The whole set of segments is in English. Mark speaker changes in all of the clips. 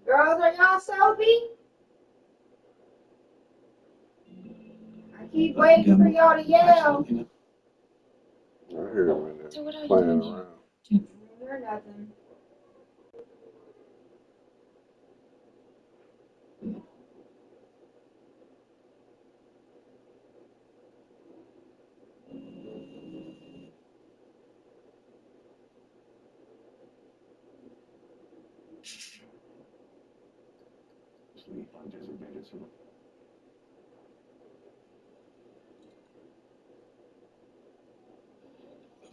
Speaker 1: Girls, are y'all soapy? I keep waiting for y'all to yell.
Speaker 2: I hear them in
Speaker 3: So what
Speaker 2: there
Speaker 3: are you
Speaker 2: playing
Speaker 3: doing
Speaker 2: around.
Speaker 3: here?
Speaker 1: I hear nothing.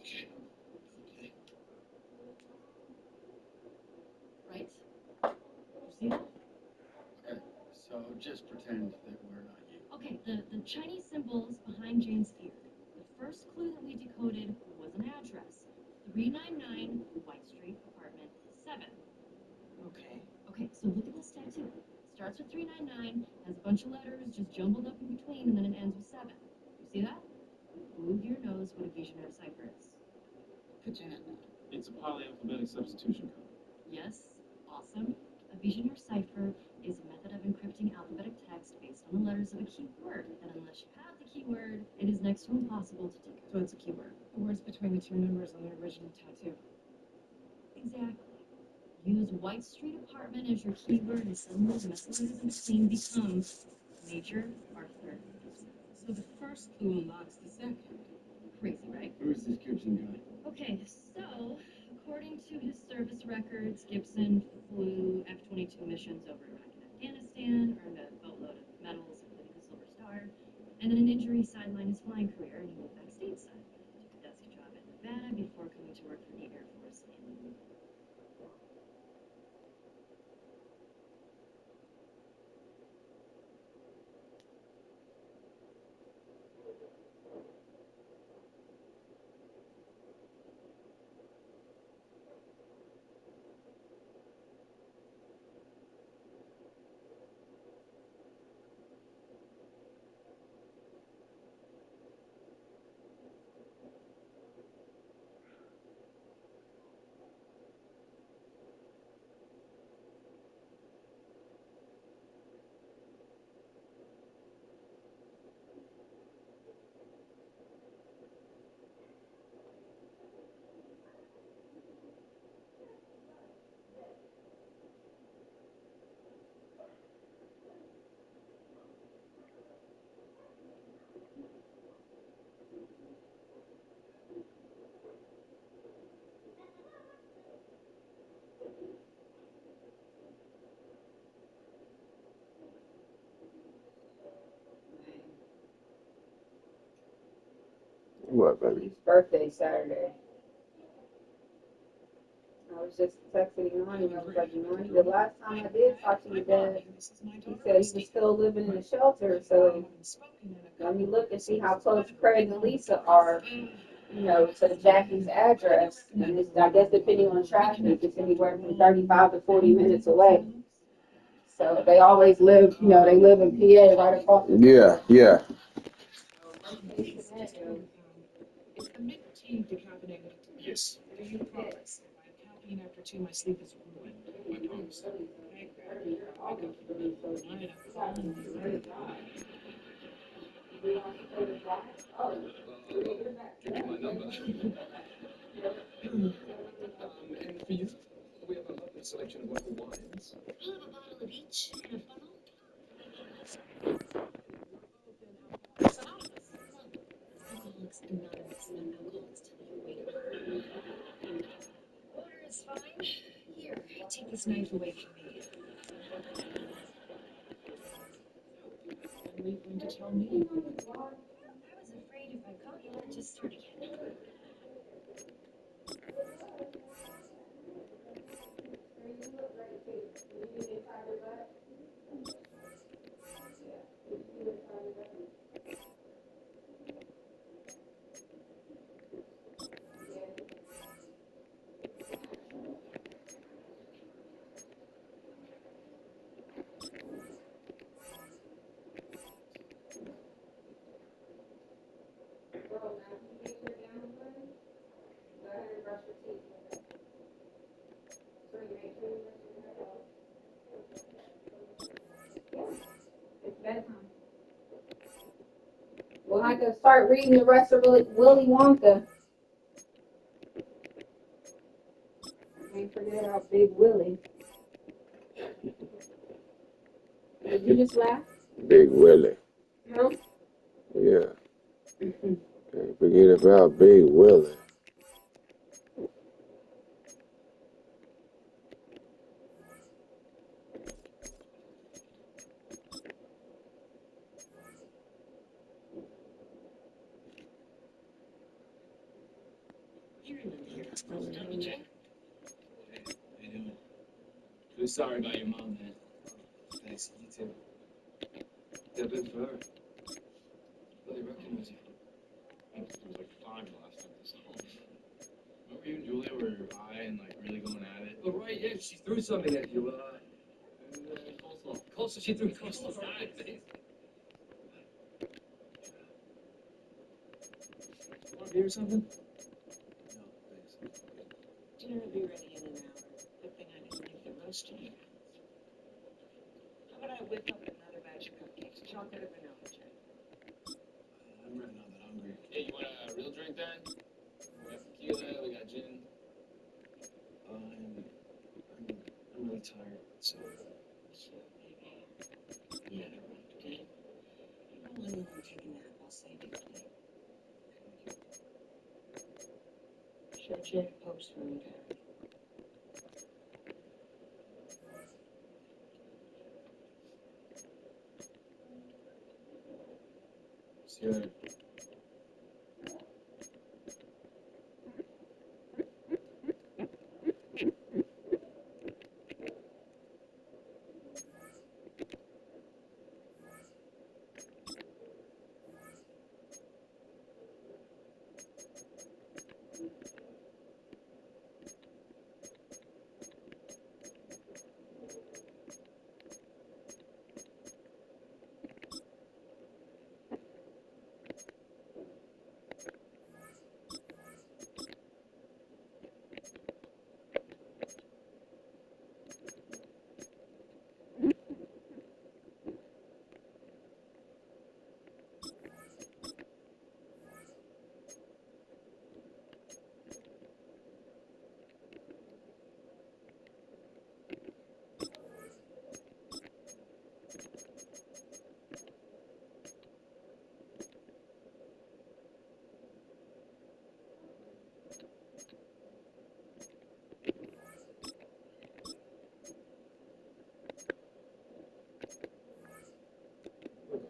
Speaker 3: Okay. Okay. Right? You see that?
Speaker 4: Okay, so just pretend that we're not you.
Speaker 3: Okay, the Chinese symbols behind Jane's ear. The first clue that we decoded was an address. 399 White Street, apartment 7.
Speaker 4: Okay.
Speaker 3: Okay, so look at this tattoo. Starts with 399, has a bunch of letters just jumbled up in between, and then it ends with 7. You see that? Who here knows what a visionary cipher is?
Speaker 4: Put your hand down.
Speaker 5: It's a polyalphabetic substitution code.
Speaker 3: Yes, awesome. A visionary cipher is a method of encrypting alphabetic text based on the letters of a keyword, and unless you have the keyword, it is next to impossible to decode.
Speaker 6: So it's a keyword. The words between the two numbers on the original tattoo.
Speaker 3: Exactly. Use White Street apartment as your keyword, and suddenly the messages in between become Major Arthur Gibson.
Speaker 6: So the first clue unlocks the second.
Speaker 3: Crazy, right?
Speaker 4: Who's this Gibson guy?
Speaker 3: Okay, so according to his service records, Gibson flew F-22 missions over Iraq and Afghanistan, earned a boatload of medals, including a Silver Star, and then an injury sidelined his flying career, and he moved back stateside. Took a desk job in Nevada before coming to work for the Air Force in
Speaker 2: What, baby?
Speaker 1: His birthday Saturday. I was just texting Imani. I was like, Imani, the last time I did talk to your dad, he said he was still living in the shelter. So let me look and see how close Craig and Lisa are, to Jackie's address. And it's, I guess, depending on traffic, it's anywhere from 35 to 40 minutes away. So they always live, they live in PA right across the
Speaker 2: Yeah, yeah.
Speaker 6: It's the mint tea decaffeinated.
Speaker 5: Yes.
Speaker 6: Do you promise? If I have caffeine after 2, my sleep is ruined.
Speaker 5: I promise.
Speaker 6: Okay, good. Wake up. 9 o'clock.
Speaker 5: Give you my number. And for you, we have a lovely selection of local wines.
Speaker 3: We'll have a bottle of each and a funnel.
Speaker 6: It's anonymous.
Speaker 3: Alcoholics Anonymous, not Alcoholics Tell You Wait. Water is fine. Here, take this knife away from me.
Speaker 6: When are you going to tell me?
Speaker 3: I was afraid if I caught you, I'd just start again.
Speaker 1: to start reading the rest of Willy Wonka. Can't forget about Big Willie. Did you just laugh?
Speaker 2: Big Willie.
Speaker 1: No.
Speaker 2: Yeah. Can't forget about Big Willie.
Speaker 5: Really sorry about your mom, man. Thanks, you too. Step in for her. Really recognize you.
Speaker 7: It was like 5 last time I saw him. Remember you and Julia were high and like really going at it?
Speaker 5: Oh, right, yeah, she threw something at you. Coleslaw. Coleslaw, she threw coleslaw. Want a beer or something?
Speaker 7: No, thanks.
Speaker 6: Dinner will be ready in an hour. Good thing I didn't make the roast in advance. How about I whip up another batch of cupcakes, chocolate or vanilla, Jay?
Speaker 7: I'm really not that hungry. Hey, you want a real drink then? We got tequila, we got gin. I'm really tired, so.
Speaker 6: Sure, baby. Yeah, okay. Roll in and take a nap. I'll save you the day. Show Jay a post for me, Barry.
Speaker 7: See you later.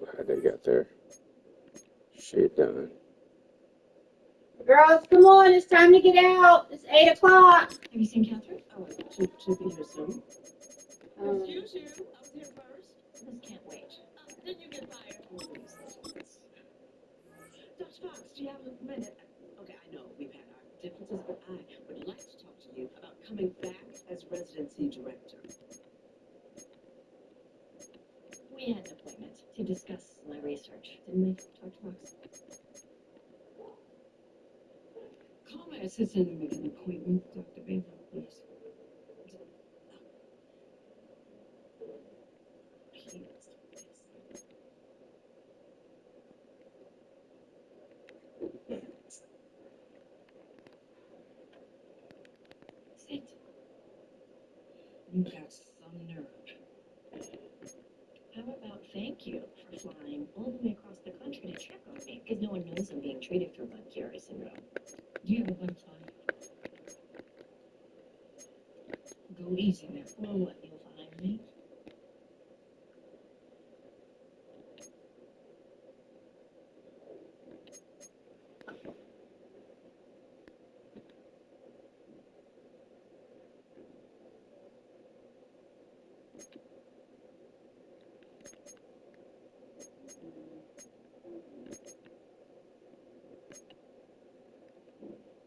Speaker 2: Glad they got their shit done.
Speaker 1: Girls, come on, it's time to get out. It's 8 o'clock.
Speaker 3: Have you seen Catherine?
Speaker 6: Oh, to be here soon.
Speaker 3: Excuse you. I was here first. This can't wait. Then you get fired.
Speaker 6: Dr. Fox, do you have a minute? Okay, I know we've had our differences, but I would like to talk to you about coming back as residency director.
Speaker 3: We had an appointment to discuss my research, didn't we, Dr. Fox?
Speaker 6: Call my assistant and make an appointment, Dr. Bailey, please. Please.
Speaker 3: Sit.
Speaker 6: You got some nerve.
Speaker 3: How about thank you for flying all the way across the country to check on me? Because no one knows I'm being treated for Von-Chiari syndrome.
Speaker 6: Do you have a butterfly? Go easy now.
Speaker 3: Well, what, you'll fire me?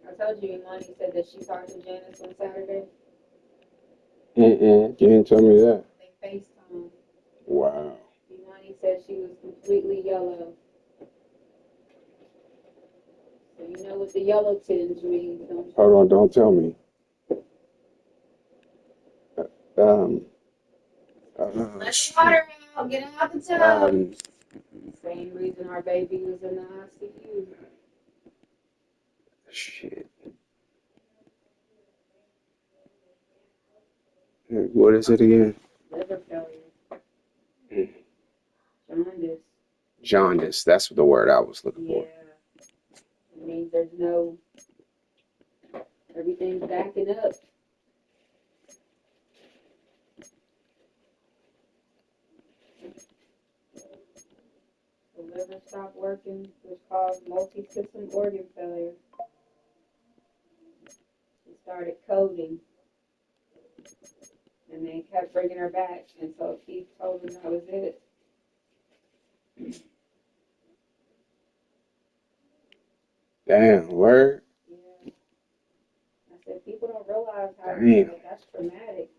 Speaker 1: I told you, Imani said that she talked to Janice on Saturday.
Speaker 2: You didn't tell me that.
Speaker 1: They FaceTime.
Speaker 2: Wow.
Speaker 1: Imani said she was completely yellow. So you know what the yellow tinge means, don't you?
Speaker 2: Hold on, don't tell me.
Speaker 1: Let the water out. Get out the tub. Same reason our baby was in the ICU.
Speaker 2: Shit. What is it again?
Speaker 1: Liver failure.
Speaker 2: Mm.
Speaker 1: Jaundice.
Speaker 2: Jaundice. That's the word I was looking
Speaker 1: Yeah.
Speaker 2: for.
Speaker 1: It means there's no, everything's backing up. The liver stopped working, which caused multi-system organ failure. She started coding, and they kept bringing her back, and so Keith told them that was it.
Speaker 2: Damn, word?
Speaker 1: Yeah. I said, people don't realize how
Speaker 2: Damn.
Speaker 1: that's traumatic.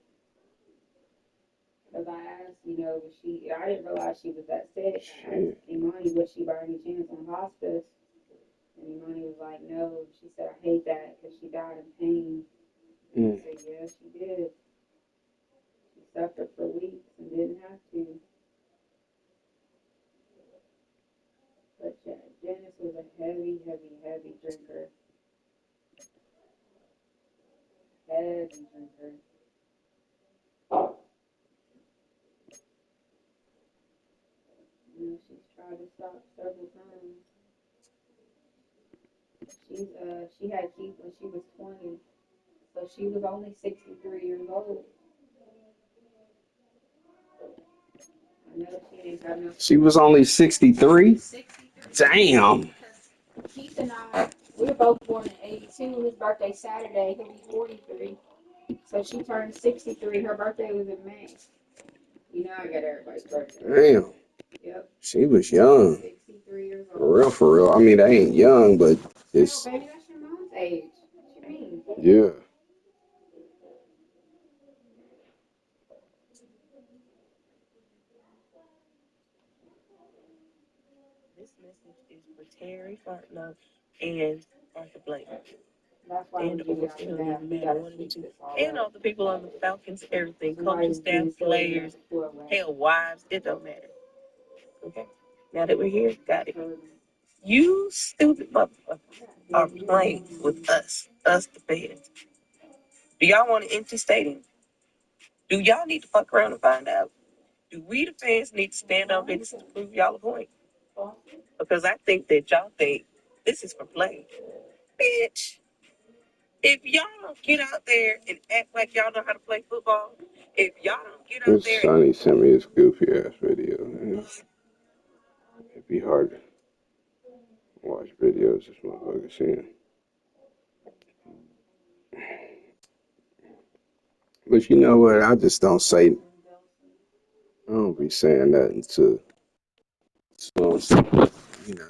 Speaker 1: Because I asked, was she, I didn't realize she was that sick. I asked
Speaker 2: Shit.
Speaker 1: Imani, was she by any chance on hospice? And Imani was like, no. She said, I hate that because she died in pain. And I said, yeah, she did. She suffered for weeks and didn't have to. But Janice was a heavy, heavy, heavy drinker. Heavy drinker. She's tried to stop several times. She had Keith when she was 20, so she was only 63 years old. I know she ain't got no.
Speaker 2: She was only 63?
Speaker 1: 63.
Speaker 2: Damn.
Speaker 1: Keith and I, we were both born in 82. His birthday Saturday, he'll be 43. So she turned 63. Her birthday was in May. I got everybody's birthday.
Speaker 2: Damn.
Speaker 1: Yep.
Speaker 2: She was young.
Speaker 1: 63 years old.
Speaker 2: For real, for real. I mean, they ain't young, but it's,
Speaker 1: No, baby, that's your mom's age. What you mean?
Speaker 2: yeah.
Speaker 6: This message is for Terry Fontenot and Arthur Blake.
Speaker 1: That's why
Speaker 6: And
Speaker 1: we do
Speaker 6: or
Speaker 1: got
Speaker 6: Phil,
Speaker 1: that. We
Speaker 6: man,
Speaker 1: gotta
Speaker 6: one of the
Speaker 1: speak
Speaker 6: two.
Speaker 1: this all
Speaker 6: And
Speaker 1: up.
Speaker 6: all the people on the Falcons, everything, coaching
Speaker 1: Somebody's
Speaker 6: staff,
Speaker 1: being silly
Speaker 6: players,
Speaker 1: enough to pull away.
Speaker 6: hell, wives, it don't matter. Okay? Now that we're here, got it. You stupid motherfuckers are playing with us the fans. Do y'all want an empty stadium? Do y'all need to fuck around and find out? Do we, the fans, need to stand on business to prove y'all a point? Because I think that y'all think this is for play. Bitch, if y'all don't get out there and act like y'all know how to play football, if y'all don't get out
Speaker 2: This
Speaker 6: there
Speaker 2: Sonny sent me this goofy ass video. Man. It'd be hard to watch videos this motherfucker seeing. But you know what? I just don't say, I don't be saying nothing to Sloan. You know,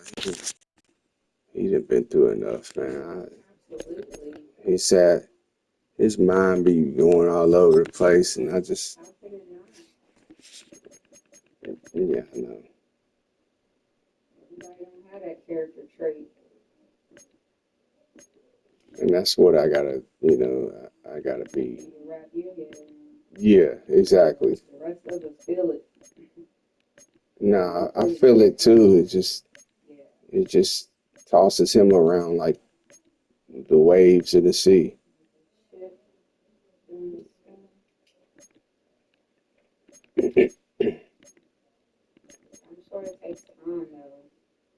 Speaker 2: he done been through enough, man.
Speaker 1: Absolutely.
Speaker 2: He said his mind be going all over the place, and I just,
Speaker 1: How could it not?
Speaker 2: yeah, I know.
Speaker 1: Everybody don't have that character trait.
Speaker 2: And that's what I gotta, I gotta be.
Speaker 1: You can wrap your head around.
Speaker 2: Yeah, exactly.
Speaker 1: The rest of us feel it.
Speaker 2: Nah, I feel it too.
Speaker 1: Yeah.
Speaker 2: It just tosses him around like the waves of the sea.
Speaker 1: Shit. Mm. I'm sure it takes time though.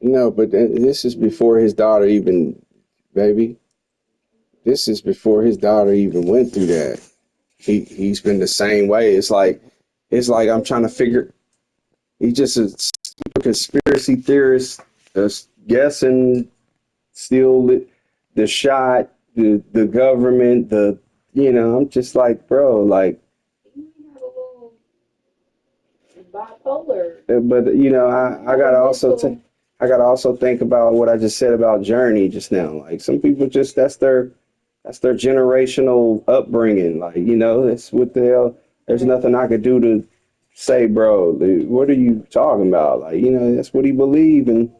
Speaker 2: No, but this is before his daughter even, baby. This is before his daughter even went through that. He's been the same way. It's like I'm trying to figure. He's just a super conspiracy theorist, just guessing, still the shot, the government, I'm just like, bro, like.
Speaker 1: You might have a little bipolar.
Speaker 2: But I gotta also think about what I just said about Journey just now. Like some people just that's their generational upbringing. Like that's what the hell. There's nothing I could do to say, bro. What are you talking about? Like that's what he believed, and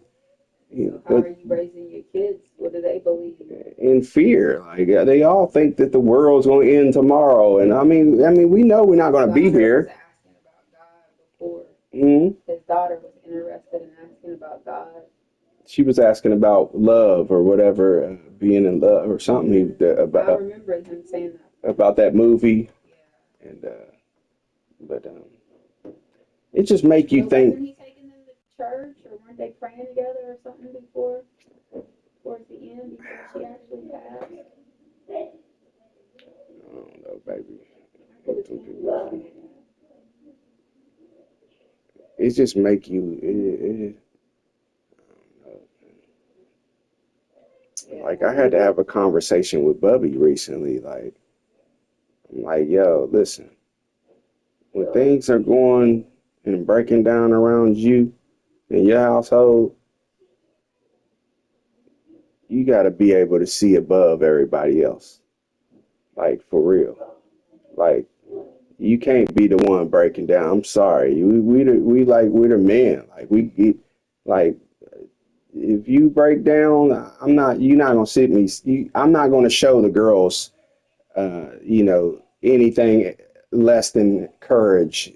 Speaker 1: So how are you raising your kids? What do they believe?
Speaker 2: in fear. Like they all think that the world's going to end tomorrow, and I mean we know we're not going to be
Speaker 1: I was
Speaker 2: here.
Speaker 1: asking about God before.
Speaker 2: Hmm.
Speaker 1: His daughter was interested in asking about God.
Speaker 2: She was asking about love or whatever, being in love or something
Speaker 1: I
Speaker 2: about
Speaker 1: remember him saying that.
Speaker 2: that movie,
Speaker 1: Yeah.
Speaker 2: and but it just make you
Speaker 1: But
Speaker 2: think.
Speaker 1: wasn't he taking them to church, or weren't they praying together or something before, towards the end, before she actually passed?
Speaker 2: I don't know, baby.
Speaker 1: I could have sworn.
Speaker 2: It just make you. Like I had to have a conversation with Bubby recently. Like I'm like, yo, listen. When things are going and breaking down around you in your household, you got to be able to see above everybody else. Like for real. Like you can't be the one breaking down. I'm sorry. We're the men. Like if you break down, you're not gonna sit me. I'm not gonna show the girls, anything less than courage,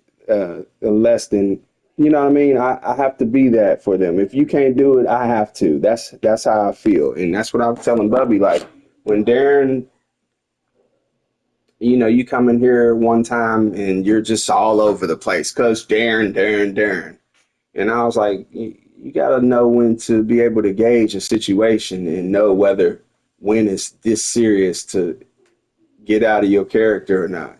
Speaker 2: less than, you know what I mean? I have to be that for them. If you can't do it, I have to. That's how I feel. And that's what I was telling Bubby. Like when Darren, you come in here one time and you're just all over the place. Cause Darren. And I was like, you got to know when to be able to gauge a situation and know when it's this serious to get out of your character or not.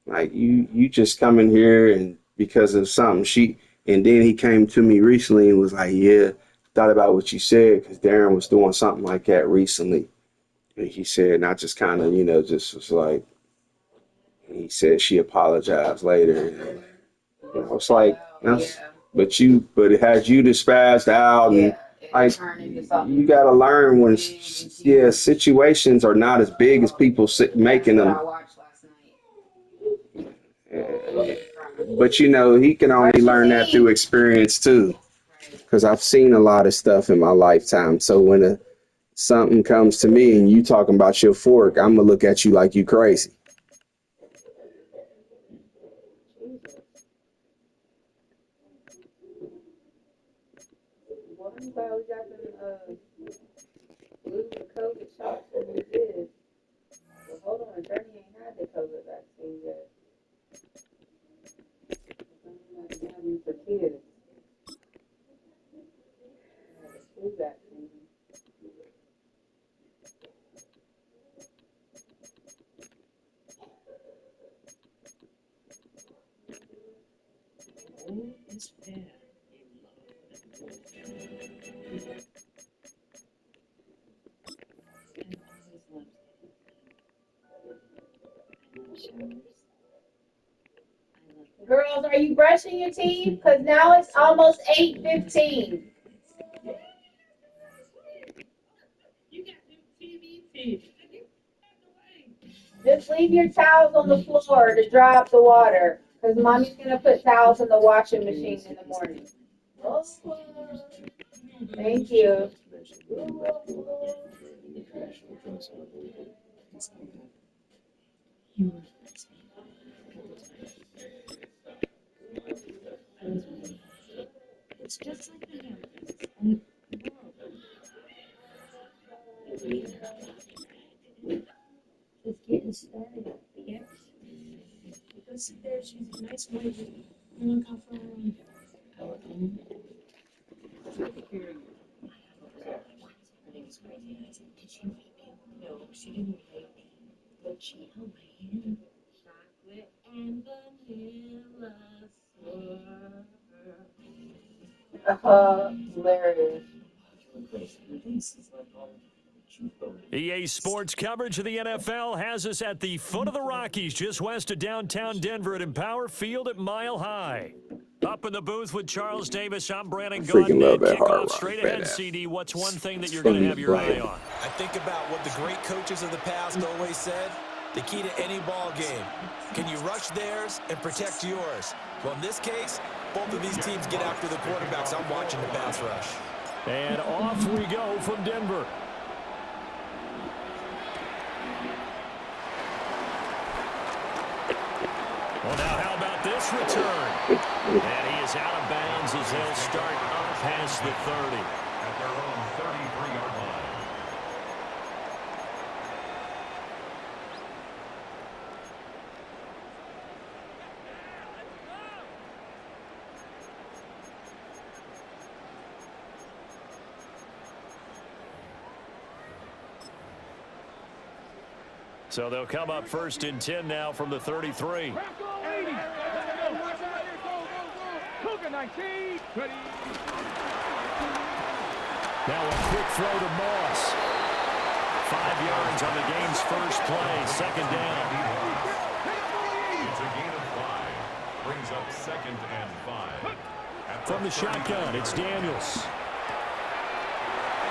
Speaker 2: Like you just come in here and because of something and then he came to me recently and was like, yeah, thought about what you said because Darren was doing something like that recently. And he said, and I just kind of, just was like, and he said she apologized later. And I was like, but it has you spazzed out and like you got to learn when situations are not as big as people making them. But he can only learn that through experience too, because I've seen a lot of stuff in my lifetime. So when something comes to me and you talking about your fork, I'm gonna look at you like you crazy.
Speaker 1: Well, I'm glad we got them lose the COVID shots when we did. But hold on, Journey ain't had the COVID vaccine yet. I'm having for kids. The flu vaccine. Girls, are you brushing your teeth? Because now it's almost 8:15. Just leave your towels on the floor to dry up the water. Because mommy's going to put towels in the washing machine in the morning. Thank you.
Speaker 3: It's just like the Hamptons and the world. Just getting started. Yes. Go sit there, she's a nice lady. And look how far along. Her name was crazy. And I said, did she rape you? No, she didn't rape me. But she held my hand. Chocolate and vanilla swirl.
Speaker 1: Hilarious.
Speaker 8: EA Sports coverage of the NFL has us at the foot of the Rockies, just west of downtown Denver at Empower Field at Mile High. Up in the booth with Charles Davis, I'm Brandon
Speaker 2: Freaking love
Speaker 8: Gaudin.
Speaker 2: that Hard
Speaker 8: Kickoff
Speaker 2: Rock.
Speaker 8: straight ahead,
Speaker 2: Badass.
Speaker 8: CD. What's one thing that you're going to have your eye on?
Speaker 9: I think about what the great coaches of the past always said. The key to any ball game. Can you rush theirs and protect yours? Well, in this case, both of these teams get after the quarterbacks. I'm watching the pass rush.
Speaker 8: And off we go from Denver. Well, now how about this return? And he is Charles as they'll start up past the 30.
Speaker 10: At their own 33-yard line.
Speaker 8: So they'll come up 1st and 10 now from the 33.
Speaker 11: Now
Speaker 8: a quick throw to Moss. 5 yards on the game's first play. 2nd down.
Speaker 10: It's a gain of 5. Brings up 2nd and 5.
Speaker 8: From the shotgun, it's Daniels.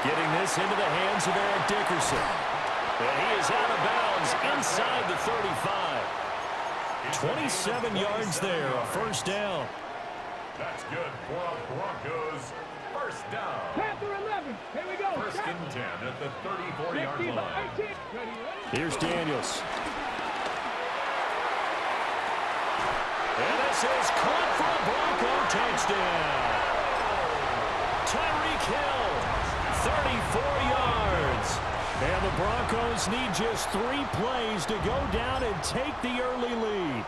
Speaker 8: Getting this into the hands of Eric Dickerson. And he is out of bounds inside the 35. 27 yards there, a 1st down.
Speaker 10: That's good for the Broncos. 1st down.
Speaker 11: Panther 11. Here we go.
Speaker 10: 1st and 10 at the 34-yard line.
Speaker 8: Here's Daniels. And this is caught for a Bronco touchdown. Tyreek Hill, 34 yards. And the Broncos need just 3 plays to go down and take the early lead.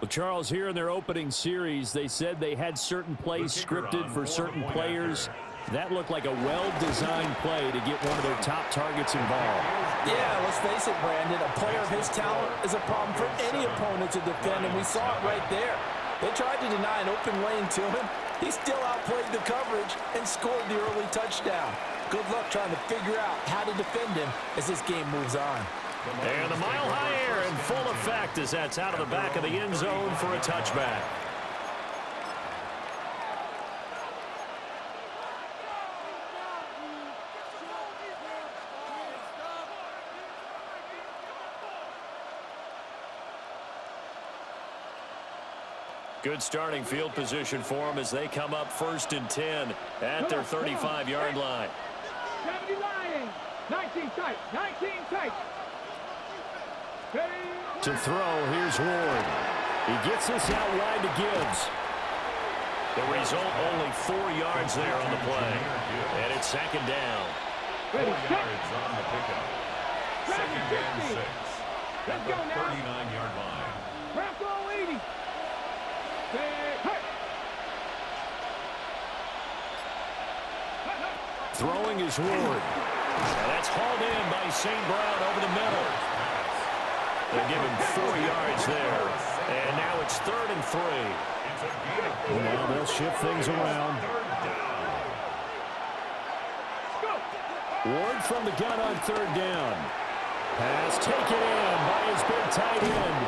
Speaker 8: Well, Charles, here in their opening series, they said they had certain plays scripted for certain players. That looked like a well-designed play to get one of their top targets involved.
Speaker 9: Yeah, let's face it, Brandon. A player of his talent is a problem for any opponent to defend, and we saw it right there. They tried to deny an open lane to him. He still outplayed the coverage and scored the early touchdown. Good luck trying to figure out how to defend him as this game moves on.
Speaker 8: And the mile-high air in full effect as that's out of the back of the end zone for a touchback. Good starting field position for them as they come up 1st and 10 at their 35-yard line.
Speaker 11: 70 Lions. 19 tight. 19 tight.
Speaker 8: To throw, here's Ward. He gets this out wide to Gibbs. The result, only 4 yards there on the play. And it's 2nd down.
Speaker 10: 4 yards on the pickup. 2nd and 6 at the 39-yard line.
Speaker 11: Bronco 80.
Speaker 8: Throwing is Ward. And that's hauled in by St. Brown over the middle. They give him 4 yards there. And now it's 3rd and 3. Now they'll shift things around. Ward from the gun on 3rd down. Pass taken in by his big tight end.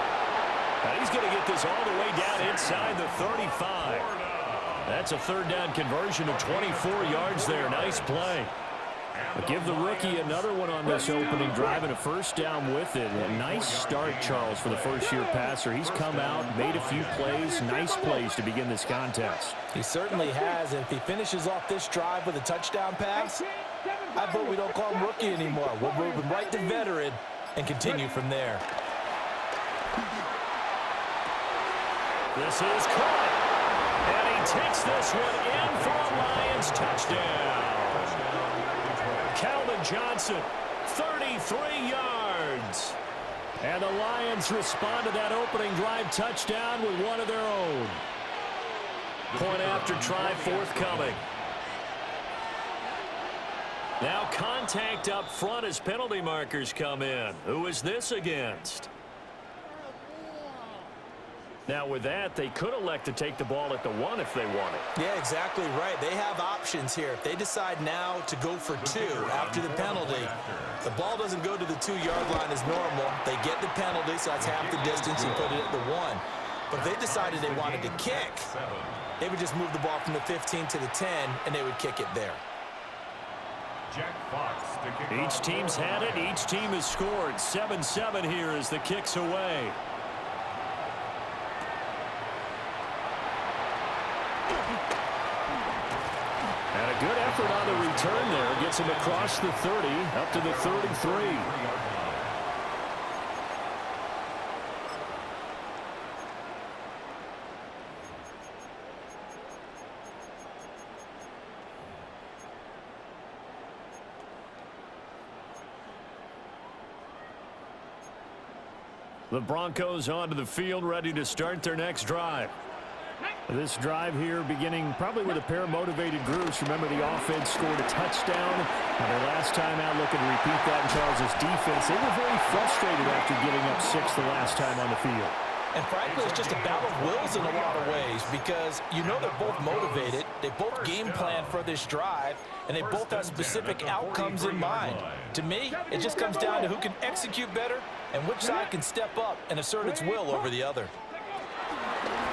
Speaker 8: Now he's going to get this all the way down inside the 35. That's a 3rd down conversion of 24 yards there. Nice play. But give the rookie another one on this opening drive and a 1st down with it. A nice start, Charles, for the first-year passer. He's come out, made a few plays, nice plays to begin this contest.
Speaker 9: He certainly has, and if he finishes off this drive with a touchdown pass, I vote we don't call him rookie anymore. We'll move him right to veteran and continue from there.
Speaker 8: This is caught. And he takes this one in for a Lions touchdown. Calvin Johnson, 33 yards. And the Lions respond to that opening drive touchdown with one of their own. Point after try forthcoming. Now contact up front as penalty markers come in. Who is this against? Now with that, they could elect to take the ball at the 1 if they wanted.
Speaker 9: Yeah, exactly right. They have options here. If they decide now to go for 2 after the penalty, the ball doesn't go to the 2-yard line as normal. They get the penalty, so that's half the distance. You put it at the 1. But if they decided they wanted to kick, they would just move the ball from the 15 to the 10, and they would kick it there.
Speaker 8: Each team's had it. Each team has scored. 7-7 here as the kick's away. And a good effort on the return there. Gets him across the 30, up to the 33. The Broncos onto the field, ready to start their next drive. This drive here beginning probably with a pair of motivated groups. Remember, the offense scored a touchdown. And their last time out, looking to repeat that in Charles' defense. They were very frustrated after giving up 6 the last time on the field.
Speaker 9: And frankly, it's just a battle of wills in a lot of ways because you know they're both motivated, they both game plan for this drive, and they both have specific outcomes in mind. To me, it just comes down to who can execute better and which side can step up and assert its will over the other.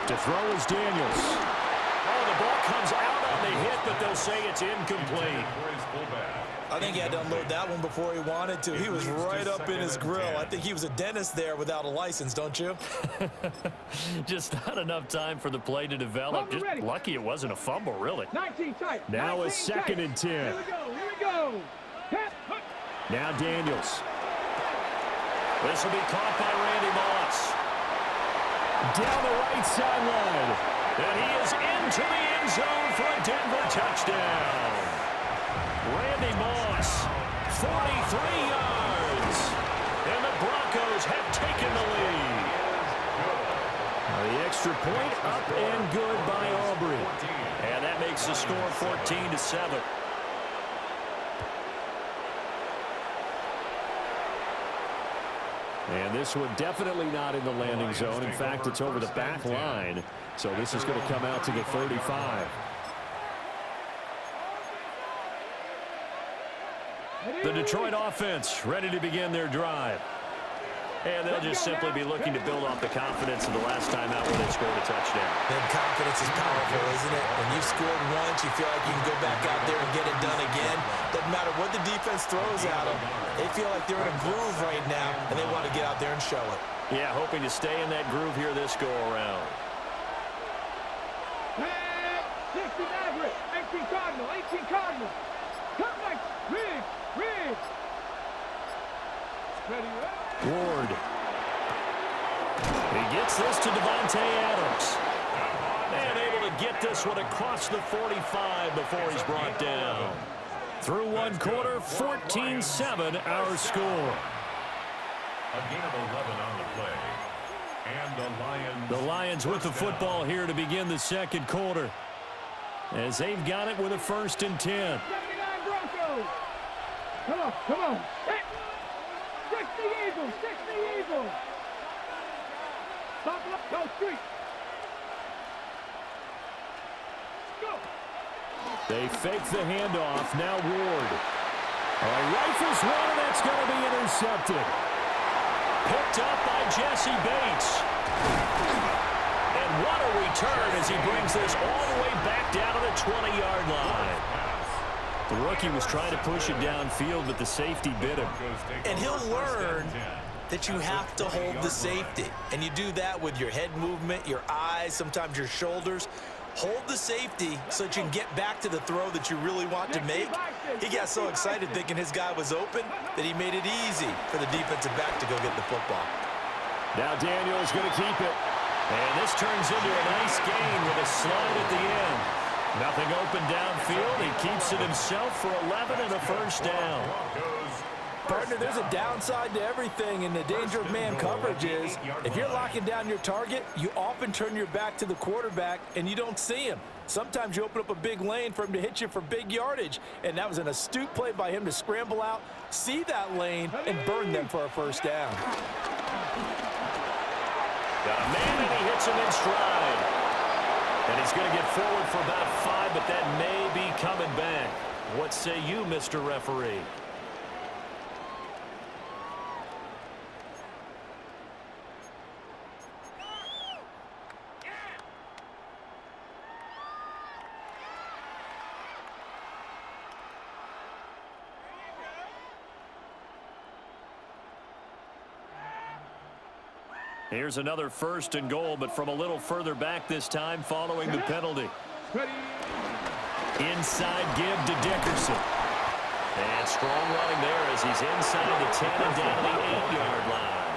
Speaker 8: To throw is Daniels. Oh, the ball comes out on the hit, but they'll say it's incomplete.
Speaker 9: I think he had to unload that one before he wanted to. He was right up in his grill. I think he was a dentist there without a license, don't you?
Speaker 8: Just not enough time for the play to develop. Just lucky it wasn't a fumble, really.
Speaker 11: 19 tight.
Speaker 8: Now a 2nd and 10.
Speaker 11: Here we go.
Speaker 8: Now Daniels. This will be caught by Randy Moss. Down the right sideline. And he is into the end zone for a Denver touchdown. Randy Moss, 43 yards. And the Broncos have taken the lead. The extra point up and good by Aubrey. And that makes the score 14-7. And this one definitely not in the landing zone. In fact, it's over the back line. So this is going to come out to the 35. The Detroit offense ready to begin their drive. And they'll just simply be looking to build off the confidence of the last time out when they scored a touchdown.
Speaker 9: And confidence is powerful, isn't it? When you've scored once, you feel like you can go back out there and get it done again. Doesn't matter what the defense throws at them. They feel like they're in a groove right now, and they want to get out there and show it.
Speaker 8: Yeah, hoping to stay in that groove here this go-around.
Speaker 11: 60 Maverick, 18 Cardinal, 18 Cardinal. Come back, Riggs. Ready,
Speaker 8: Ward. He gets this to Devontae Adams. And able to get this one across the 45 before he's brought down. Through one quarter, 14-7 our score.
Speaker 10: A gain of 11 on the play. And
Speaker 8: the Lions with the football here to begin the second quarter. As they've got it with a 1st and 10.
Speaker 11: 79 Broncos. Come on. Hey. 60 Eagles. Stop, go, street. Go.
Speaker 8: They fake the handoff. Now Ward. Rifles one, and that's going to be intercepted. Picked up by Jesse Bates. And what a return as he brings this all the way back down to the 20-yard line. The rookie was trying to push it downfield, but the safety bit him.
Speaker 9: And he'll learn that you have to hold the safety. And you do that with your head movement, your eyes, sometimes your shoulders. Hold the safety so that you can get back to the throw that you really want to make. He got so excited thinking his guy was open that he made it easy for the defensive back to go get the football.
Speaker 8: Now Daniels going to keep it. And this turns into a nice gain with a slide at the end. Nothing open downfield. He keeps it himself for 11 and a 1st down.
Speaker 9: Partner, there's a downside to everything, and the danger of man coverage is if you're locking down your target, you often turn your back to the quarterback and you don't see him. Sometimes you open up a big lane for him to hit you for big yardage, and that was an astute play by him to scramble out, see that lane, and burn them for a 1st down.
Speaker 8: Got a man, and he hits him in stride. And he's going to get forward for about 5, but that may be coming back. What say you, Mr. Referee? Here's another 1st and goal, but from a little further back this time following the penalty. Inside give to Dickerson. And strong running there as he's inside the 10 and down to the 8-yard line.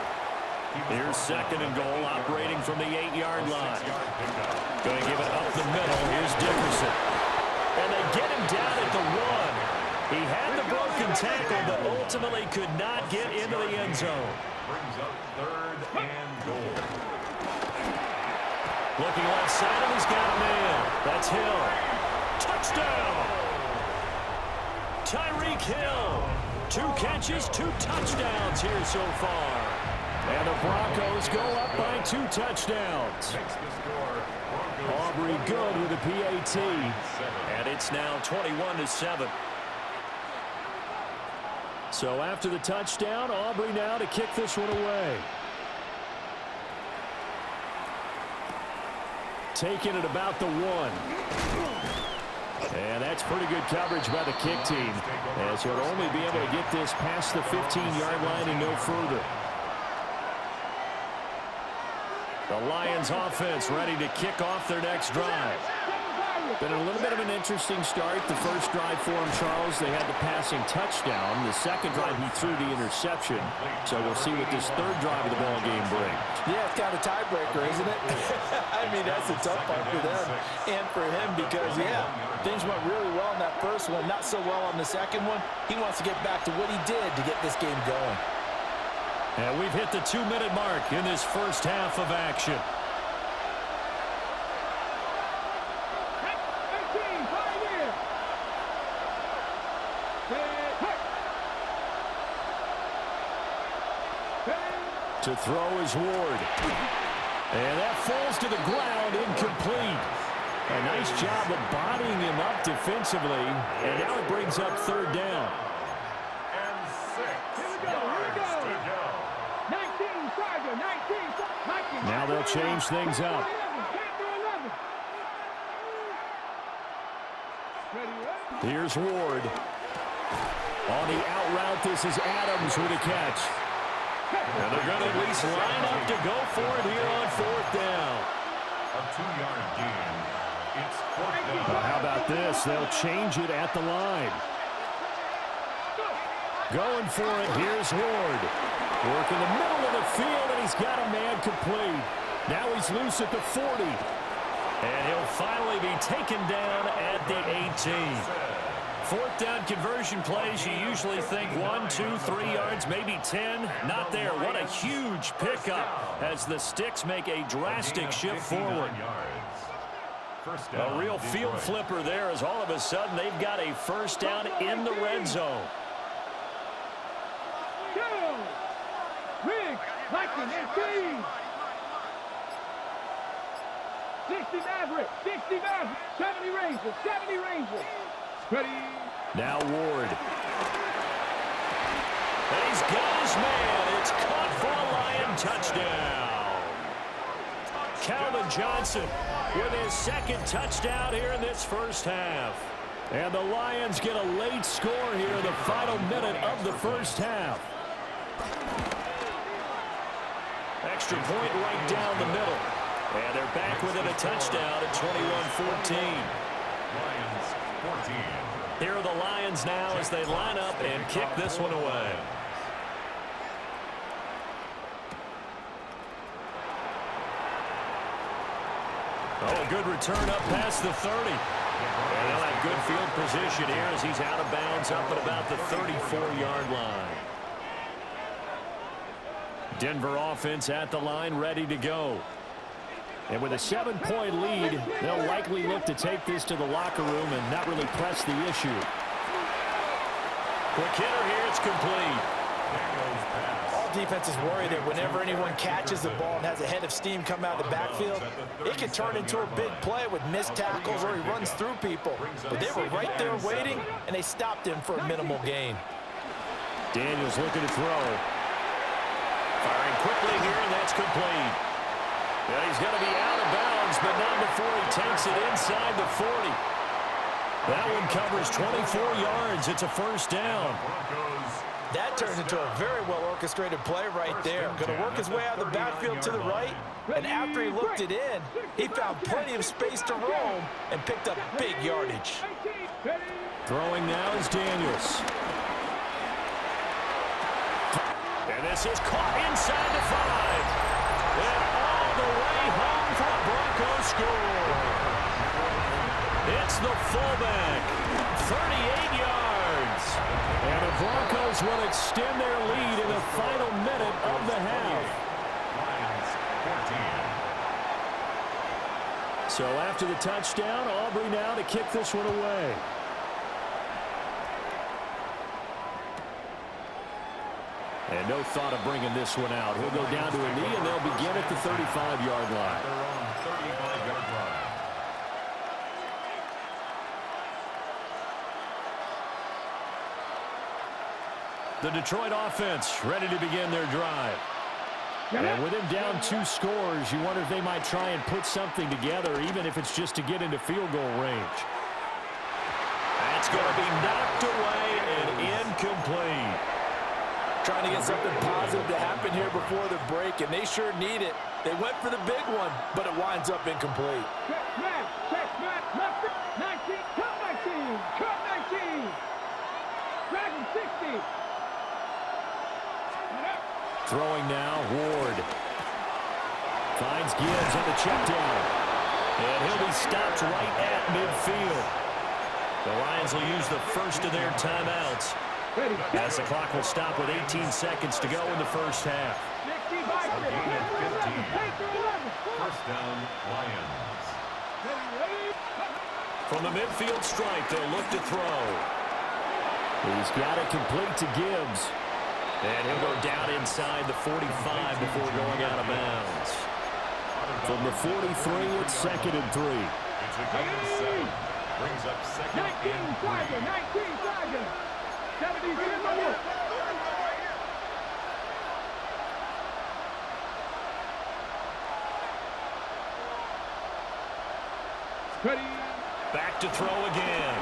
Speaker 8: Here's 2nd and goal operating from the 8-yard line. Going to give it up the middle. Here's Dickerson. And they get him down at the 1. He had the broken tackle, but ultimately could not get into the end zone.
Speaker 10: Brings up 3rd and goal.
Speaker 8: Looking left side, and he's got a man. That's Hill. Touchdown! Tyreek Hill. 2 catches, 2 touchdowns here so far. And the Broncos go up by 2 touchdowns.
Speaker 10: Makes the score. Broncos
Speaker 8: Aubrey good with a PAT. And it's now 21-7. So after the touchdown, Aubrey now to kick this one away. Taking it about the 1. And that's pretty good coverage by the kick team, as he'll only be able to get this past the 15-yard line and no further. The Lions offense ready to kick off their next drive. Been a little bit of an interesting start. The first drive for him, Charles, they had the passing touchdown. The second drive, he threw the interception. So we'll see what this third drive of the ball game brings.
Speaker 9: Yeah, it's kind of a tiebreaker, isn't it? I mean, that's a tough part for them and for him because, yeah, things went really well in that first one, not so well on the second one. He wants to get back to what he did to get this game going.
Speaker 8: And we've hit the 2-minute mark in this first half of action. To throw is Ward. And that falls to the ground, incomplete. A nice job of bodying him up defensively. And now it brings up 3rd down.
Speaker 10: and 6 yards to go.
Speaker 11: 19, Charger, 19.
Speaker 8: Now they'll change things up. Here's Ward. On the out route, this is Adams with a catch. And they're going to at least line up to go for it here on 4th down.
Speaker 10: A 2-yard gain. It's 4th down.
Speaker 8: How about this? They'll change it at the line. Going for it, here's Ward. Work in the middle of the field, and he's got a man complete. Now he's loose at the 40. And he'll finally be taken down at the 18. 4th down conversion plays, you usually think 1, 2, 3 yards, maybe 10. Not there. What a huge pickup as the Sticks make a drastic shift forward. A real field flipper there as all of a sudden they've got a first down in the red zone.
Speaker 11: Riggs, Viking, 60 Maverick, 60 Maverick, 70 Rangers, 70 Rangers. Ready.
Speaker 8: Now Ward. And he's got his man. It's caught for a Lion touchdown. Calvin Johnson with his 2nd touchdown here in this first half. And the Lions get a late score here in the final minute of the first half. Extra point right down the middle. And they're back within a touchdown at 21-14.
Speaker 10: Lions 14.
Speaker 8: Here are the Lions now as they line up and kick this one away. Oh, a good return up past the 30. And they'll have good field position here as he's out of bounds up at about the 34-yard line. Denver offense at the line, ready to go. And with a 7-point lead, they'll likely look to take this to the locker room and not really press the issue. Quick hitter here, it's complete.
Speaker 9: All defenses worry that whenever anyone catches the ball and has a head of steam come out of the backfield, it can turn into a big play with missed tackles or he runs through people. But they were right there waiting, and they stopped him for a minimal gain.
Speaker 8: Daniels looking to throw. Firing quickly here, and that's complete. Yeah, he's going to be out of bounds, but not before he takes it inside the 40. That one covers 24 yards. It's a first down.
Speaker 9: That turns into a very well-orchestrated play right there. Going to work his way out of the backfield to the right, and after he looked it in, he found plenty of space to roam and picked up big yardage.
Speaker 8: Throwing now is Daniels. And this is caught inside the 5. And all the way home for a Broncos score. It's the fullback, 38 yards. And the Broncos will extend their lead in the final minute of the half.
Speaker 10: Lions 14.
Speaker 8: So after the touchdown, Aubrey now to kick this one away. And no thought of bringing this one out. He'll go down to a knee, and they'll begin at the 35-yard line.
Speaker 10: Their own 35-yard line.
Speaker 8: The Detroit offense ready to begin their drive. And with him down 2 scores, you wonder if they might try and put something together, even if it's just to get into field goal range. That's going to be knocked away and incomplete.
Speaker 9: Trying to get something positive to happen here before the break, and they sure need it. They went for the big one, but it winds up incomplete.
Speaker 11: Check smash, left it, 19, cut 19, cut 19. Dragon 60.
Speaker 8: Throwing now, Ward. Finds Gibbs on the check down. And he'll be stopped right at midfield. The Lions will use the first of their timeouts, as the clock will stop with 18 seconds to go in the first half.
Speaker 10: A gain of 15. First down, Lions.
Speaker 8: From the midfield stripe, they'll look to throw. He's got it complete to Gibbs. And he'll go down inside the 45 before going out of bounds. From the 43, it's 2nd and 3.
Speaker 10: It's a gain of 7. Brings up 2nd
Speaker 11: 19
Speaker 10: and 3.
Speaker 11: Tiger, 19 Tiger. 70 in the wood. Ready.
Speaker 8: Back to throw again.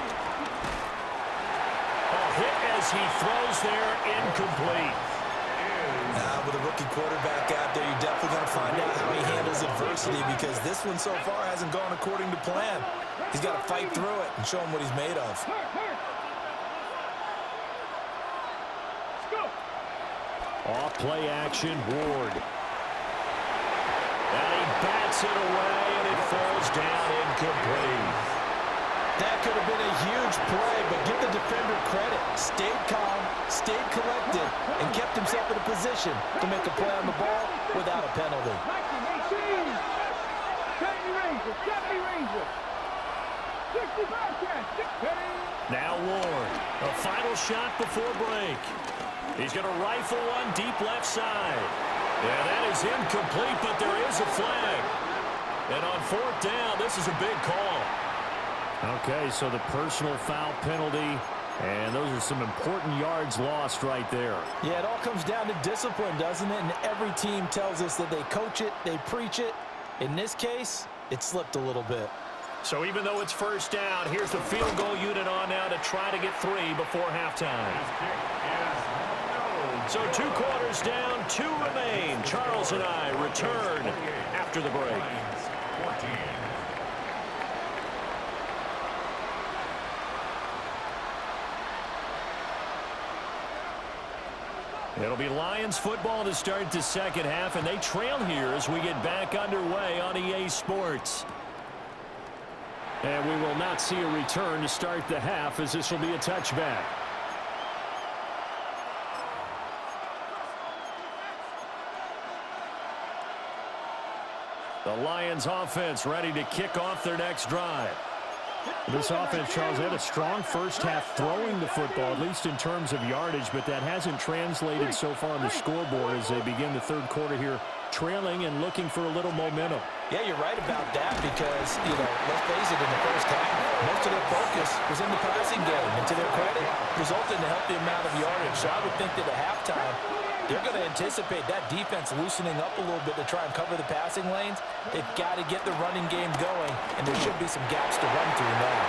Speaker 8: A hit as he throws there, incomplete.
Speaker 9: Now, with a rookie quarterback out there, you're definitely going to find out how he handles adversity, because this one so far hasn't gone according to plan. He's got to fight through it and show him what he's made of.
Speaker 8: Off play action, Ward. And he bats it away, and it falls down incomplete.
Speaker 9: That could have been a huge play, but give the defender credit. Stayed calm, stayed collected, and kept himself in a position to make a play on the ball without a penalty.
Speaker 11: 19, 70 Rangers, 70 Rangers. 65 catch.
Speaker 8: Now Ward, a final shot before break. He's going to rifle one deep left side. Yeah, that is incomplete, but there is a flag. And on 4th down, this is a big call. Okay, so the personal foul penalty, and those are some important yards lost right there.
Speaker 9: Yeah, it all comes down to discipline, doesn't it? And every team tells us that they coach it, they preach it. In this case, it slipped a little bit.
Speaker 8: So even though it's 1st down, here's the field goal unit on now to try to get 3 before halftime. So 2 quarters down, 2 remain. Charles and I return after the break.
Speaker 10: 14.
Speaker 8: It'll be Lions football to start the 2nd half, and they trail here as we get back underway on EA Sports. And we will not see a return to start the half, as this will be a touchback. The Lions offense ready to kick off their next drive. This offense, Charles, had a strong first half throwing the football, at least in terms of yardage, but that hasn't translated so far on the scoreboard as they begin the 3rd quarter here, trailing and looking for a little momentum.
Speaker 9: Yeah, you're right about that, because, let's face it, in the first half, most of their focus was in the passing game, and to their credit, resulted in a healthy amount of yardage. So I would think that at halftime, they're going to anticipate that defense loosening up a little bit to try and cover the passing lanes. They've got to get the running game going, and there should be some gaps to run through now.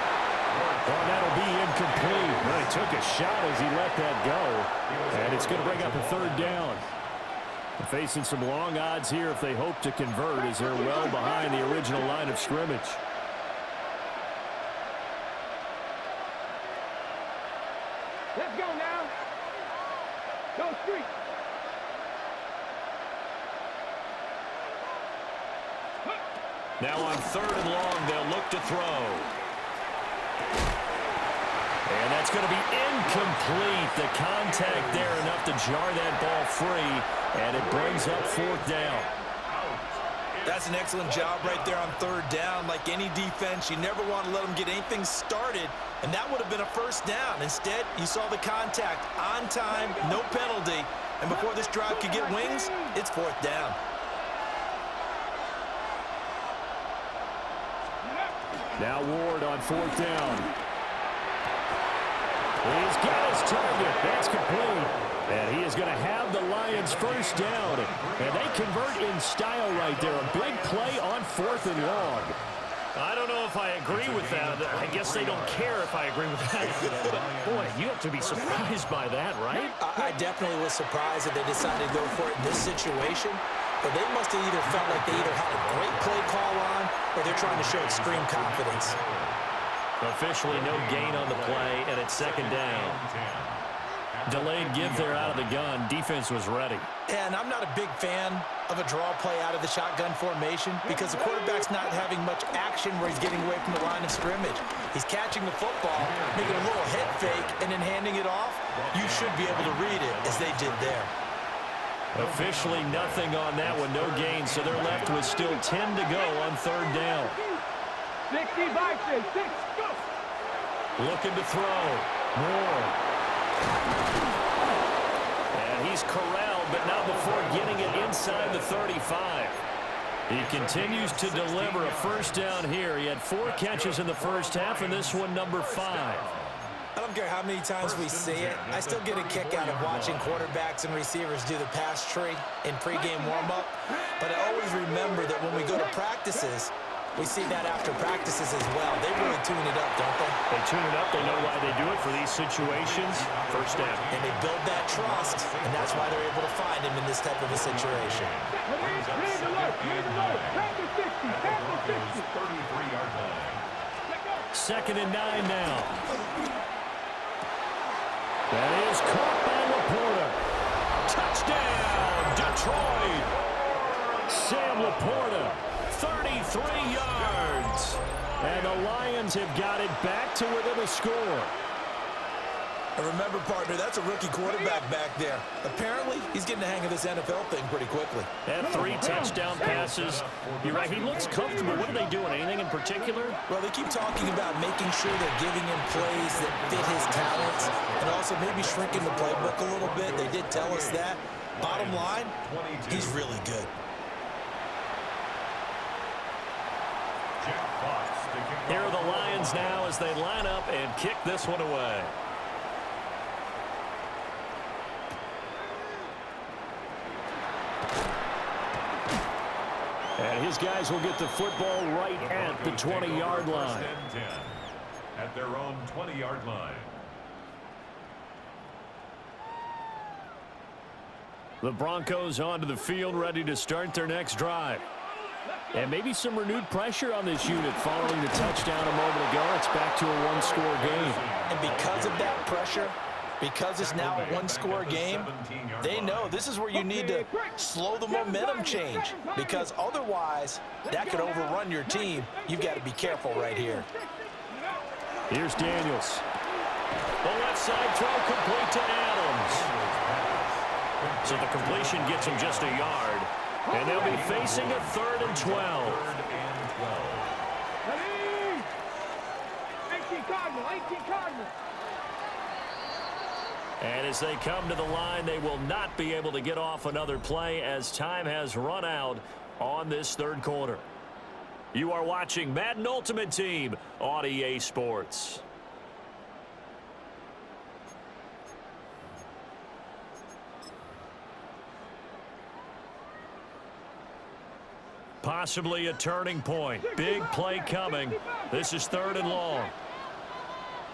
Speaker 8: Well, that'll be incomplete. Well, he took a shot as he let that go, and it's going to bring up a 3rd down. They're facing some long odds here if they hope to convert, as they're well behind the original line of scrimmage.
Speaker 11: Let's go now. Go street.
Speaker 8: Now on 3rd and long, they'll look to throw. And that's going to be incomplete. The contact there enough to jar that ball free, and it brings up 4th down.
Speaker 9: That's an excellent job right there on 3rd down. Like any defense, you never want to let them get anything started, and that would have been a 1st down. Instead, you saw the contact on time, no penalty, and before this drive could get wings, it's 4th down.
Speaker 8: Now Ward on 4th down. He's got his target. That's complete. And he is going to have the Lions 1st down. And they convert in style right there. A big play on 4th and long. I don't know if I agree with that. I guess they don't care if I agree with that. Boy, you have to be surprised by that, right?
Speaker 9: I definitely was surprised that they decided to go for it in this situation. But they must have either felt like they either had a great play call on or they're trying to show extreme confidence.
Speaker 8: Officially no gain on the play, and it's 2nd down. Delayed give there out of the gun. Defense was ready.
Speaker 9: And I'm not a big fan of a draw play out of the shotgun formation because the quarterback's not having much action where he's getting away from the line of scrimmage. He's catching the football, making a little head fake, and then handing it off. You should be able to read it as they did there.
Speaker 8: Officially nothing on that one, no gain, so they're left with still 10 to go on 3rd down.
Speaker 11: 60 by 6, go!
Speaker 8: Looking to throw. Moore. And he's corralled, but not before getting it inside the 35. He continues to deliver a 1st down here. He had 4 catches in the 1st half, and this one number 5.
Speaker 9: I don't care how many times we see it. I still get a kick out of watching quarterbacks and receivers do the pass tree in pregame warm-up. But I always remember that when we go to practices, we see that after practices as well. They really tune it up, don't they?
Speaker 8: They tune it up. They know why they do it for these situations. 1st down.
Speaker 9: And they build that trust, and that's why they're able to find him in this type of a situation.
Speaker 11: Read the look, back to 60, back to 60.
Speaker 10: 33-yard line.
Speaker 8: 2nd and 9 now. That is caught by Laporta. Touchdown, Detroit. Sam Laporta, 33 yards. And the Lions have got it back to within a score.
Speaker 9: And remember, partner, that's a rookie quarterback back there. Apparently, he's getting the hang of this NFL thing pretty quickly.
Speaker 8: Had 3 touchdown passes. You're right, he looks comfortable. What are they doing? Anything in particular?
Speaker 9: Well, they keep talking about making sure they're giving him plays that fit his talents and also maybe shrinking the playbook a little bit. They did tell us that. Bottom line, he's really good.
Speaker 8: Here are the Lions now as they line up and kick this one away. And his guys will get the football right at the 20-yard line.
Speaker 10: At their own 20-yard line.
Speaker 8: The Broncos onto the field, ready to start their next drive. And maybe some renewed pressure on this unit following the touchdown a moment ago. It's back to a one-score game.
Speaker 9: And because of that pressure, because it's now a one-score game, they know this is where you need to slow the momentum change, because otherwise that could overrun your team. You've got to be careful right here.
Speaker 8: Here's Daniels. The left side throw complete to Adams. So the completion gets him just a yard, and they'll be facing a 3rd and 12.
Speaker 11: 18 Cardinals.
Speaker 8: And as they come to the line, they will not be able to get off another play as time has run out on this 3rd quarter. You are watching Madden Ultimate Team on EA Sports. Possibly a turning point. Big play coming. This is 3rd and long.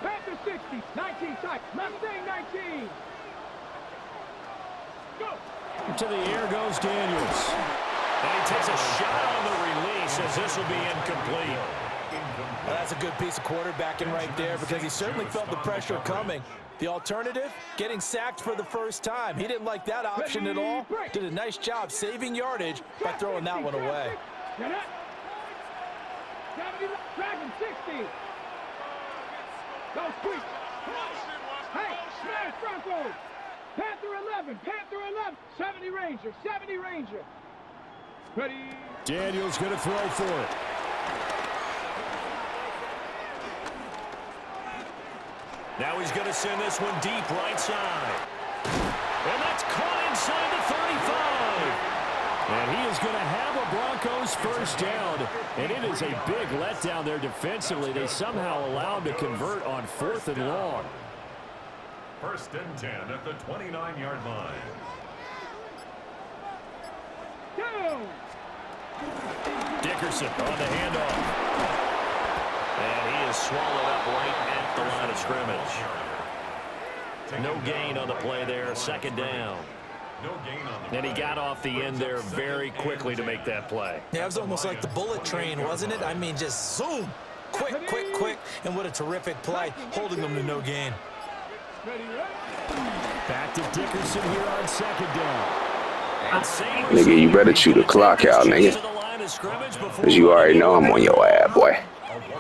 Speaker 11: Panther 60, 19 tight, Mustang 19. Go.
Speaker 8: To the air goes Daniels. And he takes a shot on the release as this will be incomplete.
Speaker 9: Well, that's a good piece of quarterbacking right there, because he certainly felt the pressure coming. The alternative, getting sacked for the first time. He didn't like that option at all. Did a nice job saving yardage by throwing that one away.
Speaker 11: Dragon 60. Go quick. Hey, smash Broncos. Panther 11, Panther 11. 70 Ranger, 70 Ranger. Ready.
Speaker 8: Daniels going to throw for it. Now he's going to send this one deep right side. And that's caught inside the 35. And he is going to have a Broncos first down. And it is a big letdown there defensively. They somehow allow him to convert on 4th and long.
Speaker 10: 1st and 10 at the 29-yard line.
Speaker 11: Go.
Speaker 8: Dickerson on the handoff. And he is swallowed up right at the line of scrimmage. No gain on the play there, 2nd down.
Speaker 10: No gain on the
Speaker 8: And he got off the end there very quickly to make that play.
Speaker 9: Yeah, it was almost like the bullet train, wasn't it? I mean, just zoom. Quick, quick, quick. And what a terrific play, holding them to no gain.
Speaker 11: Ready,
Speaker 8: Back to Dickerson here on 2nd down.
Speaker 2: Nigga, you better chew the clock out, nigga. Because you already know I'm on your ass, boy.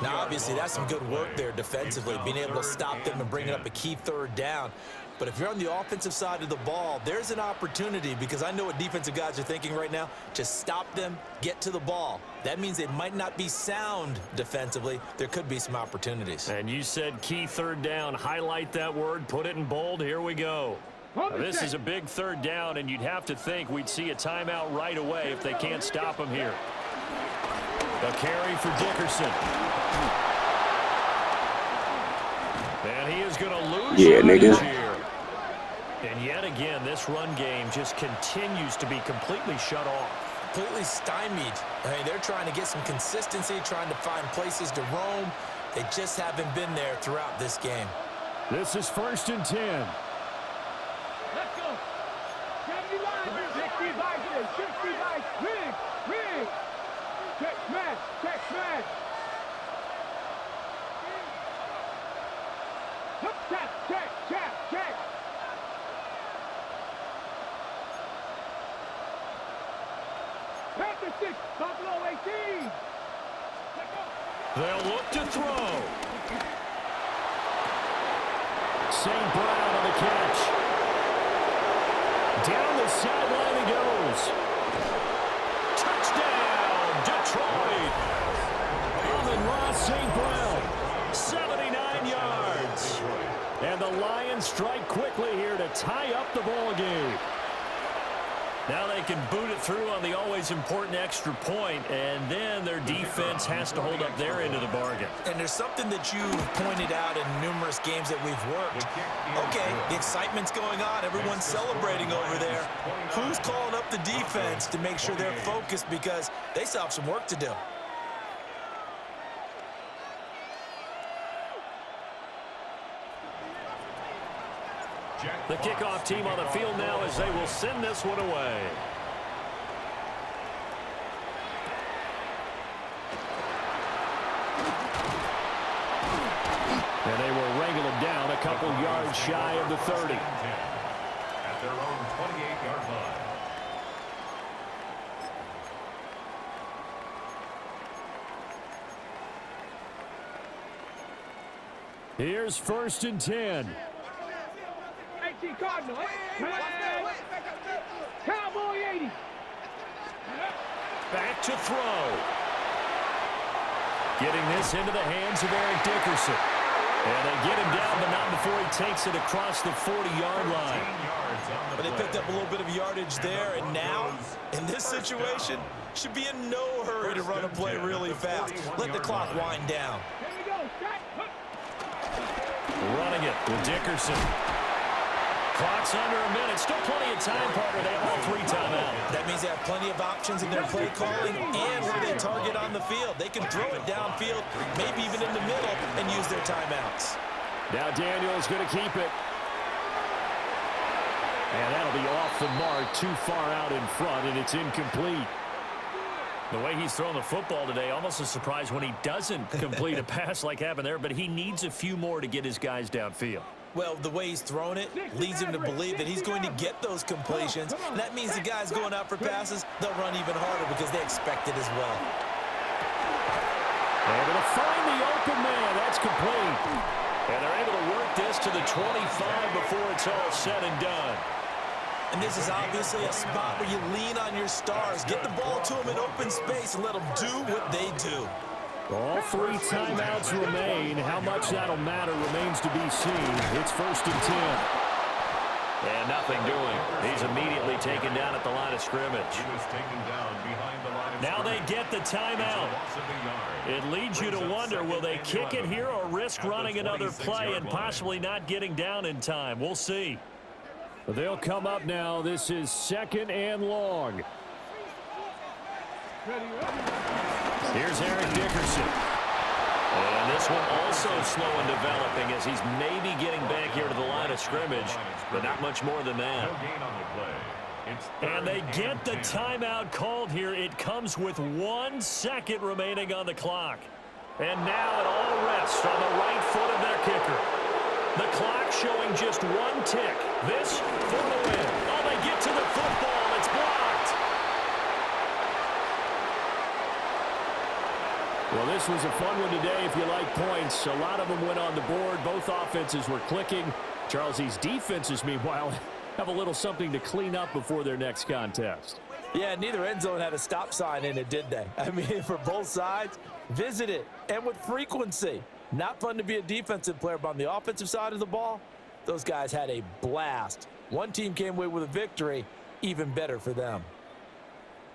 Speaker 9: Now, obviously, that's some good work there defensively, being able to stop them and bringing up a key 3rd down. But if you're on the offensive side of the ball, there's an opportunity, because I know what defensive guys are thinking right now. Just stop them, get to the ball. That means it might not be sound defensively. There could be some opportunities.
Speaker 8: And you said key 3rd down. Highlight that word, put it in bold. Here we go. Now, this is a big 3rd down, and you'd have to think we'd see a timeout right away if they can't stop him here. The carry for Dickerson. And he is going to lose
Speaker 2: nigga.
Speaker 8: here. And yet again, this run game just continues to be completely shut off.
Speaker 9: Completely stymied. I mean, they're trying to get some consistency, trying to find places to roam. They just haven't been there throughout this game.
Speaker 8: This is 1st and 10.
Speaker 11: let's go. 70 line, 60 vices, 60 vices. Rig, rig. Check smash, check smash. Check, check, check, check. Panther 6, Buffalo 18. Let's go.
Speaker 8: They'll look to throw. St. Brown on the catch. Down the sideline he goes. Touchdown, Detroit. Amon-Ra St. Brown, 79 yards. And the Lions strike quickly here to tie up the ball game. Now they can boot it through on the always important extra point, and then their defense has to hold up their end of the bargain.
Speaker 9: And there's something that you've pointed out in numerous games that we've worked. Okay, the excitement's going on. Everyone's celebrating over there. Who's calling up the defense to make sure they're focused, because they still have some work to do?
Speaker 8: The kickoff team on the field now as they will send this one away. And they will wrangle him down a couple yards shy of the 30.
Speaker 10: At their own 28-yard line.
Speaker 8: Here's 1st and 10.
Speaker 11: Cardinal. Cowboy 80.
Speaker 8: Back to throw. Getting this into the hands of Eric Dickerson. And they get him down, but not before he takes it across the 40-yard line.
Speaker 9: But they picked up a little bit of yardage there, and now, in this situation, should be in no hurry to run a play really fast. Let the clock wind down.
Speaker 11: Here we go.
Speaker 8: Running it with Dickerson. Clock's under a minute. Still plenty of time, partner. They have all 3 timeouts.
Speaker 9: That means they have plenty of options in their play calling and where they target on the field. They can throw it downfield, maybe even in the middle, and use their timeouts.
Speaker 8: Now Daniel's going to keep it. And that'll be off the mark, too far out in front, and it's incomplete. The way he's throwing the football today, almost a surprise when he doesn't complete a pass like happened there, but he needs a few more to get his guys downfield.
Speaker 9: Well, the way he's thrown it leads him to believe that he's going to get those completions. And that means the guys going out for passes, they'll run even harder because they expect it as well.
Speaker 8: Able to find the open man. That's complete. And they're able to work this to the 25 before it's all said and done.
Speaker 9: And this is obviously a spot where you lean on your stars. Get the ball to them in open space and let them do what they do.
Speaker 8: All 3 timeouts remain. How much that'll matter remains to be seen. It's 1st and 10. And nothing doing. He's immediately taken down at the line of scrimmage.
Speaker 10: He was taken down behind the line of
Speaker 8: Now they
Speaker 10: scrimmage.
Speaker 8: get the timeout.
Speaker 10: Loss of a yard.
Speaker 8: It leads you to wonder, will they kick it here or risk running another play and possibly not getting down in time? We'll see. They'll come up now. This is 2nd and long. Here's Eric Dickerson. And this one also slow in developing as he's maybe getting back here to the line of scrimmage, but not much more than that.
Speaker 10: No gain on the play. It's
Speaker 8: And they
Speaker 10: third
Speaker 8: get the
Speaker 10: 10.
Speaker 8: timeout called here. It comes with 1 second remaining on the clock. And now it all rests on the right foot of their kicker. The clock showing just 1 tick. This for the win. Oh, they get to the football. It's blocked. Well, this was a fun one today if you like points. A lot of them went on the board. Both offenses were clicking. Charles, these defenses, meanwhile, have a little something to clean up before their next contest.
Speaker 9: Yeah, neither end zone had a stop sign in it, did they? I mean, for both sides, visit it, and with frequency. Not fun to be a defensive player, but on the offensive side of the ball, those guys had a blast. One team came away with a victory, even better for them.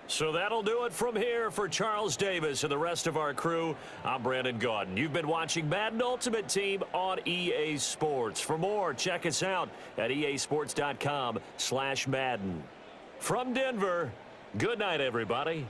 Speaker 8: So that'll do it from here for Charles Davis and the rest of our crew. I'm Brandon Gaudin. You've been watching Madden Ultimate Team on EA Sports. For more, check us out at easports.com/Madden. From Denver, good night, everybody.